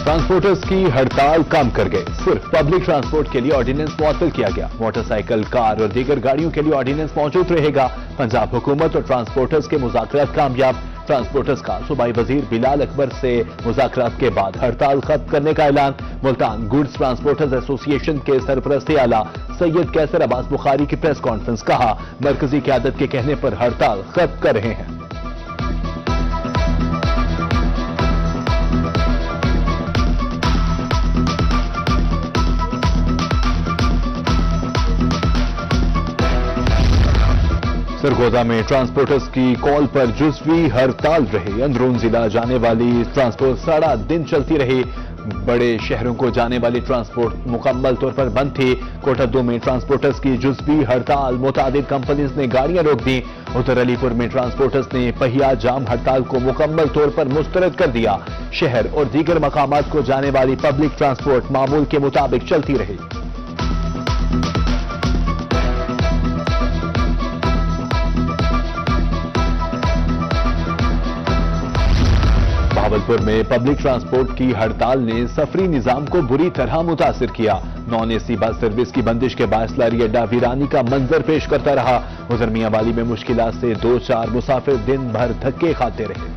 Transporters की हड़ताल कम कर गए। सिर्फ पब्लिक ट्रांसपोर्ट के लिए ऑर्डिनेंस मुअत्तल किया गया। मोटरसाइकिल, कार और दीगर गाड़ियों के लिए ऑर्डिनेंस मौजूद रहेगा। पंजाब हुकूमत और ट्रांसपोर्टर्स के मुज़ाकरात कामयाब। ट्रांसपोर्टर्स का सूबाई वजीर बिलाल अकबर से मुज़ाकरात के बाद हड़ताल खत्म करने का ऐलान। मुल्तान गुड्स ट्रांसपोर्टर्स एसोसिएशन के सरपरस्ती आला सैयद कैसर अब्बास बुखारी की प्रेस कॉन्फ्रेंस। कहा, मरकजी क़यादत के कहने पर हड़ताल खत्म कर रहे हैं। सरगोदा में ट्रांसपोर्टर्स की कॉल पर जुज़वी हड़ताल रही। अंदरून जिला जाने वाली ट्रांसपोर्ट सारा दिन चलती रही। बड़े शहरों को जाने वाली ट्रांसपोर्ट मुकम्मल तौर पर बंद थी। कोटद्दू में ट्रांसपोर्टर्स की जुज़वी हड़ताल, मुतादिद कंपनीज ने गाड़ियां रोक दी। उधर अलीपुर में ट्रांसपोर्टर्स ने पहिया जाम हड़ताल को मुकम्मल तौर पर मुस्तरद कर दिया। शहर और दीगर मकामात को जाने वाली पब्लिक ट्रांसपोर्ट मामूल के मुताबिक चलती रही। भावलपुर में पब्लिक ट्रांसपोर्ट की हड़ताल ने सफरी निजाम को बुरी तरह मुतासिर किया। नॉन एसी बस सर्विस की बंदिश के बायस लारी अड्डा वीरानी का मंजर पेश करता रहा। उधर मियांवाली में मुश्किलात से 2-4 मुसाफिर दिन भर धक्के खाते रहे।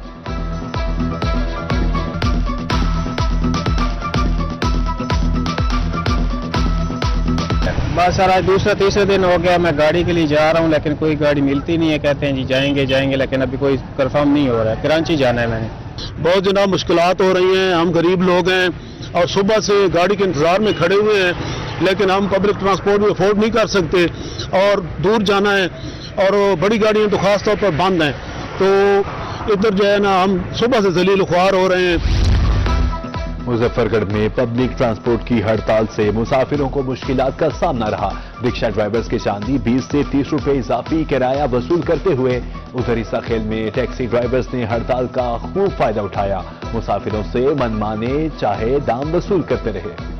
बस सर आज दूसरा तीसरा दिन हो गया, मैं गाड़ी के लिए जा रहा हूँ लेकिन कोई गाड़ी मिलती नहीं है। कहते हैं जी जाएंगे लेकिन अभी कोई कंफर्म नहीं हो रहा है। कराची जाना है मैंने। बहुत जनाब मुश्किलात हो रही हैं। हम गरीब लोग हैं और सुबह से गाड़ी के इंतजार में खड़े हुए हैं, लेकिन हम पब्लिक ट्रांसपोर्ट भी अफोर्ड नहीं कर सकते और दूर जाना है और बड़ी गाड़ियां तो खास तौर पर बंद हैं। तो इधर जो है ना हम सुबह से जलील ख्वार हो रहे हैं। मुजफ्फरगढ़ में पब्लिक ट्रांसपोर्ट की हड़ताल से मुसाफिरों को मुश्किलात का सामना रहा। रिक्शा ड्राइवर्स के चांदी 20 से 30 रुपए इजाफी किराया वसूल करते हुए। उधर ईसा खेल में टैक्सी ड्राइवर्स ने हड़ताल का खूब फायदा उठाया। मुसाफिरों से मनमाने चाहे दाम वसूल करते रहे।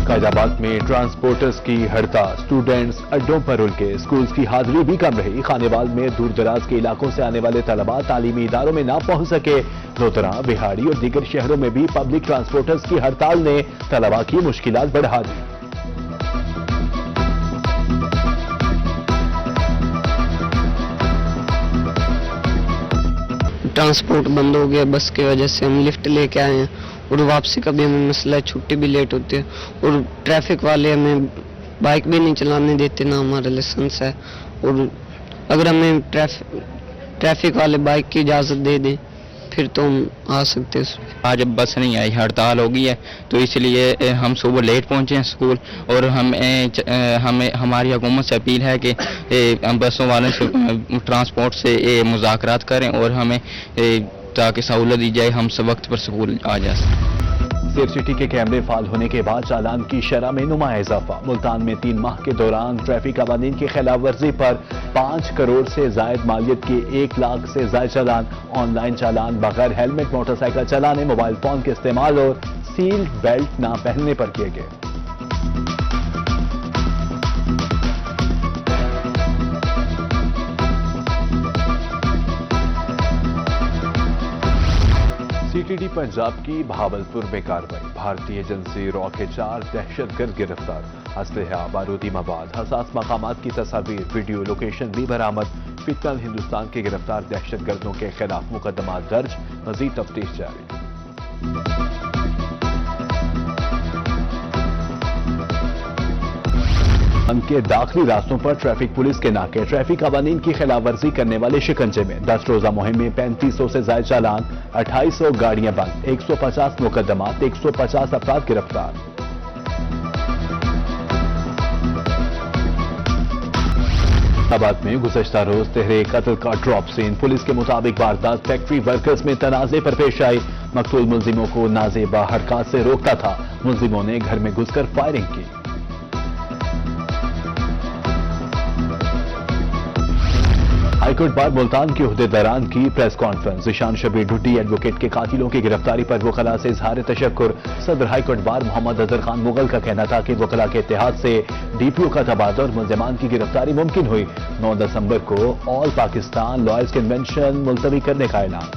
फैजाबाद में ट्रांसपोर्टर्स की हड़ताल, स्टूडेंट्स अड्डों पर उलके। स्कूल्स की हाजिरी भी कम रही। खानेवाल में दूर दराज के इलाकों से आने वाले तलबा तालीमी इदारों में ना पहुंच सके। लोधरा, बिहाड़ी और दीगर शहरों में भी पब्लिक ट्रांसपोर्टर्स की हड़ताल ने तलबा की मुश्किलात बढ़ा दी। ट्रांसपोर्ट बंद हो गया, बस की वजह से हम लिफ्ट लेके आए हैं और वापसी का भी हमें मसला है, छुट्टी भी लेट होती है और ट्रैफिक वाले हमें बाइक भी नहीं चलाने देते, ना हमारा लाइसेंस है। और अगर हमें ट्रैफिक वाले बाइक की इजाज़त दे दें फिर तो हम आ सकते हैं। आज अब बस नहीं आई, हड़ताल हो गई है, तो इसलिए हम सुबह लेट पहुंचे हैं स्कूल। और हमें हमारी हुकूमत से अपील है कि बसों वालों से ट्रांसपोर्ट से मुज़ाकरात करें और हमें ताकि सहूलत दी जाए, हम सब वक्त पर स्कूल आ जा सकें। सेफ सिटी के कैमरे फाल होने के बाद चालान की शरह में नुमाया इजाफा। मुल्तान में 3 माह के दौरान ट्रैफिक कवानीन की खिलाफ वर्जी पर 5 करोड़ से जायद मालियत के 1 लाख से जायद चालान। ऑनलाइन चालान बगैर हेलमेट मोटरसाइकिल चलाने, मोबाइल फोन के इस्तेमाल और सील बेल्ट ना पहनने पर किए गए। सीटीडी पंजाब की भावलपुर में कार्रवाई। भारतीय एजेंसी रॉ के 4 दहशतगर्द गिरफ्तार। असलहा, बारूदी मवाद, हसास मकामात की तस्वीर, वीडियो लोकेशन भी बरामद। फितनल हिंदुस्तान के गिरफ्तार दहशतगर्दों के खिलाफ मुकदमा दर्ज, मजीद तफ्तीश जारी। के दाखिली रास्तों पर ट्रैफिक पुलिस के नाके, ट्रैफिक कवानीन की खिलाफ वर्जी करने वाले शिकंजे में। 10 रोजा मुहिम में 3500 से ज्यादा चालान, 2800 गाड़ियां बंद, 150 मुकदमात, 150 अफराद गिरफ्तार। इस्लामाबाद में गुज़श्ता रोज तहरीक कत्ल का ड्रॉप सीन। पुलिस के मुताबिक वारदात फैक्ट्री वर्कर्स में तनाज़े पर पेश आई। मकतूल मुल्जिमों को नाजेबा हरकत से रोकता था। मुल्जिमों ने घर में घुसकर फायरिंग की। हाईकोर्ट बार मुल्तान के उहदेदारान की press conference. Ishan Shabbir Dhuddi advocate के कातिलों की गिरफ्तारी पर वकला से इजहार तशक्कुर। सदर हाईकोर्ट बार मोहम्मद अजहर खान मुगल का कहना था कि वकला के इत्तेहाद से डीपीओ का तबादला और मुलजमान की गिरफ्तारी मुमकिन हुई। 9 दिसंबर को ऑल पाकिस्तान लॉयर्स कन्वेंशन मुलतवी करने का ऐलान।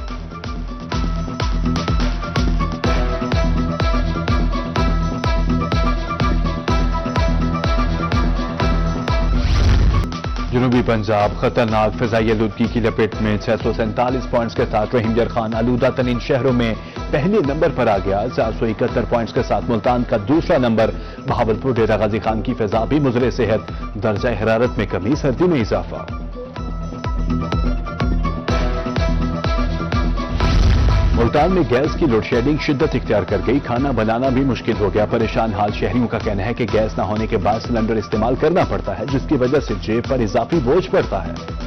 जनूबी पंजाब खतरनाक फिजाई आलूदगी की लपेट में 647 पॉइंट्स के साथ रहीम यार खान आलूदा तरीन शहरों में पहले नंबर पर आ गया। 471 पॉइंट्स के साथ मुल्तान का दूसरा नंबर। बहावलपुर डेरा गाजी खान की फिजा भी मुजरे सेहत। दर्जा हरारत में कमी, सर्दी में इजाफा। मुल्तान में गैस की लोड शेडिंग शिद्दत इख्तियार कर गई। खाना बनाना भी मुश्किल हो गया। परेशान हाल शहरियों का कहना है कि गैस न होने के बाद सिलेंडर इस्तेमाल करना पड़ता है, जिसकी वजह से जेब पर इजाफी बोझ पड़ता है।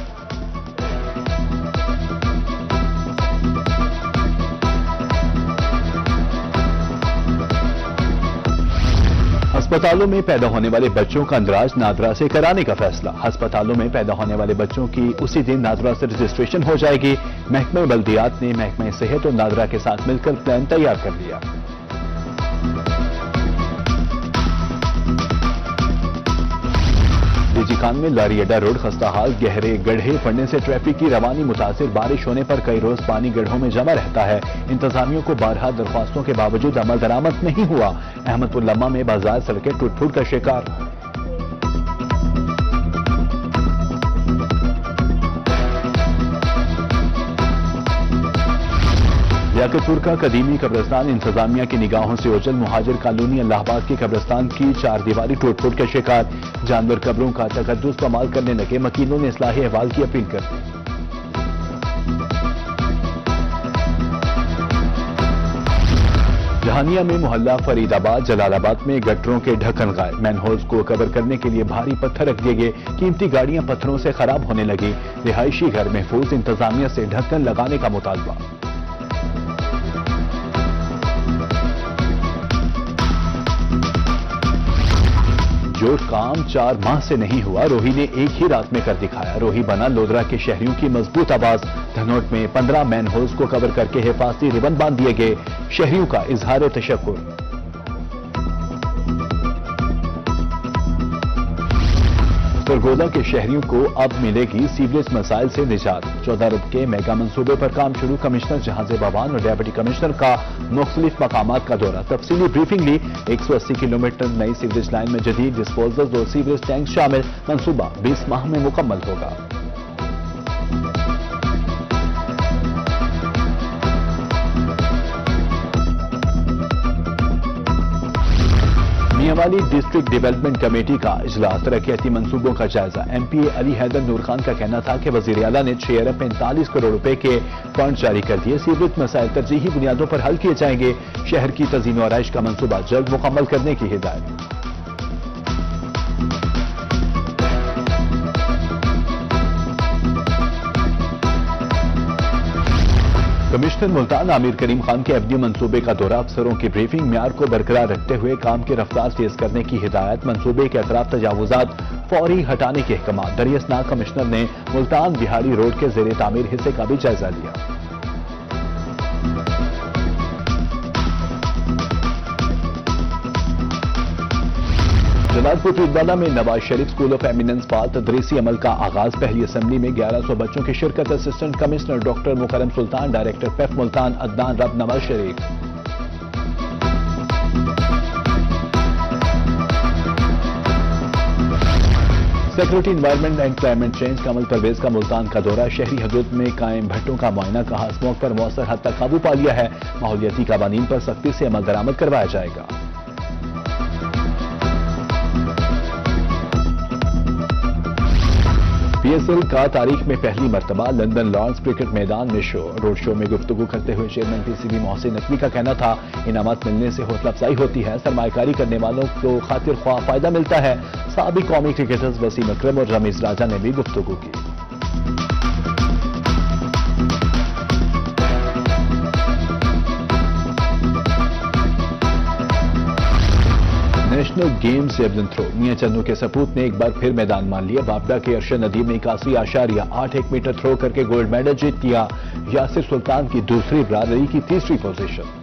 अस्पतालों में पैदा होने वाले बच्चों का अंदराज नादरा से कराने का फैसला। अस्पतालों में पैदा होने वाले बच्चों की उसी दिन नादरा से रजिस्ट्रेशन हो जाएगी। महकमा बल्दियात ने महकमा सेहत और नादरा के साथ मिलकर प्लान तैयार कर लिया। डीजी खान में लारी अड्डा रोड खस्ता हाल। गहरे गड्ढे पड़ने से ट्रैफिक की रवानी मुतासिर। बारिश होने पर कई रोज पानी गड्ढों में जमा रहता है। इंतजामियों को बारहा दरख्वास्तों के बावजूद अमल दरामद नहीं हुआ। अहमदपुर लम्मा में बाजार सड़कें टूट फूट का शिकार। लियाकतपुर का कदीमी कब्रिस्तान इंतजामिया की निगाहों से ओझल। मुहाजिर कॉलोनी इलाहाबाद के कब्रिस्तान की 4 दीवारी टूट फूट का शिकार। जानवर कब्रों का तकद्दुस पामाल करने लगे। वकीलों ने इस्लाही अहवाल की अपील कर दी। जहानिया में मोहल्ला फरीदाबाद जलालाबाद में गटरों के ढक्कन गायब। मैनहोल्स को कवर करने के लिए भारी पत्थर रख दिए गए। कीमती गाड़ियां पत्थरों से खराब होने लगी। रिहायशी घर महफूज। इंतजामिया से ढक्कन लगाने का मुतालबा। जो काम 4 माह से नहीं हुआ, रोही ने एक ही रात में कर दिखाया। रोही बना लोधरा के शहरियों की मजबूत आवाज। धनोट में 15 मैन होल्स को कवर करके हिफाजती रिबन बांध दिए गए। शहरियों का इजहार तशक्कुर। सरगोदा के शहरियों को अब मिलेगी सीवरेज मसाइल से निजात। 14 अरब के मेगा मंसूबे पर काम शुरू। कमिश्नर जहांजे बावान और डेप्यूटी कमिश्नर का मुख्तलिफ मकामात का दौरा। तफसीली ब्रीफिंग ली। 180 किलोमीटर नई सीवरेज लाइन में जदीद डिस्पोजल्स और सीवरेज टैंक शामिल। मंसूबा 20 माह में मुकम्मल होगा। मियांवाली डिस्ट्रिक्ट डेवलपमेंट कमेटी का इजलास। तरक्याती मंसूबों का जायजा। एमपीए अली हैदर नूर खान का कहना था कि वजीर आला ने 6 अरब 45 करोड़ रुपए के फंड जारी कर दिए। सीवरेज मसाइल तरजीही बुनियादों पर हल किए जाएंगे। शहर की तज़ीन और आराइश का मंसूबा जल्द मुकम्मल करने की हिदायत। कमिश्नर मुल्तान आमिर करीम खान के एफडी मंसूबे का दौरा। अफसरों की ब्रीफिंग। म्यार को बरकरार रखते हुए काम की रफ्तार तेज करने की हिदायत। मंसूबे के अतराफ तजावुजात फौरी हटाने के अहकाम। दरियासनाग कमिश्नर ने मुल्तान बिहारी रोड के जेर तामीर हिस्से का भी जायजा लिया। जलालपुर पीरवाला में Nawaz Sharif school of eminence फाल तदरीसी अमल का आगाज। पहली असेंबली में 1100 बच्चों की शिरकत। Assistant commissioner doctor Mukarram Sultan, director PEF Multan Adnan Rab, Nawaz Sharif. Secretary environment and climate change Kamal Parvez का मुल्तान का दौरा। शहरी हदूद में कायम भट्टों का मुआयना। कहा स्मोक पर मौसर हद तक काबू पा लिया है। माहौलियाती कवानीन पर सख्ती से अमल दरामद करवाया जाएगा। पीएसएल का तारीख में पहली मरतबा लंदन लॉर्ड्स क्रिकेट मैदान में शो। रोड शो में गुफ्तगू करते हुए चेयरमैन पीसीबी मोहसिन नकवी का कहना था, इनामात मिलने से हौसला अफजाई होती है। सरमायाकारी करने वालों को खातिर ख्वाह फायदा मिलता है। साबिक कौमी क्रिकेटर्स वसीम अकरम और रमीज राजा ने भी गुफ्तगू की। नेशनल गेम्स एवं थ्रो मियां चन्नू के सपूत ने एक बार फिर मैदान मान लिया। बाबरा के अरशद नदीम ने 81.81 मीटर थ्रो करके गोल्ड मेडल जीत लिया। यासिर सुल्तान की दूसरी, बरादरी की तीसरी पोजीशन।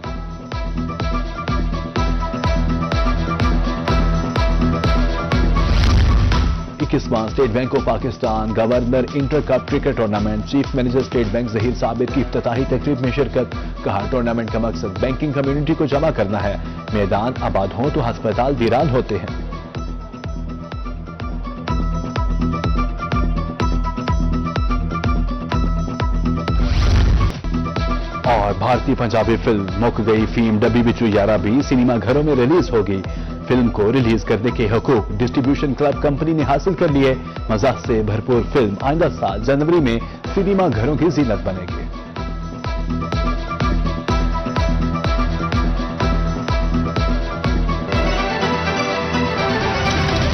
इक्कीसवां state bank of Pakistan governor inter cup cricket tournament, chief manager state bank Zaheer Sabir की इफ्तिताही तकरीब में शिरकत। कहा, टूर्नामेंट का मकसद बैंकिंग कम्युनिटी को जमा करना है। मैदान आबाद हों तो अस्पताल वीरान होते हैं। और भारतीय पंजाबी फिल्म मुक गई फीम डब्बी बिचू यारा भी सिनेमा घरों में रिलीज होगी। फिल्म को रिलीज करने के हकूक डिस्ट्रीब्यूशन क्लब कंपनी ने हासिल कर लिए। मज़ाक से भरपूर फिल्म आइंदा साल जनवरी में सिनेमा घरों की जीनत बनेगी।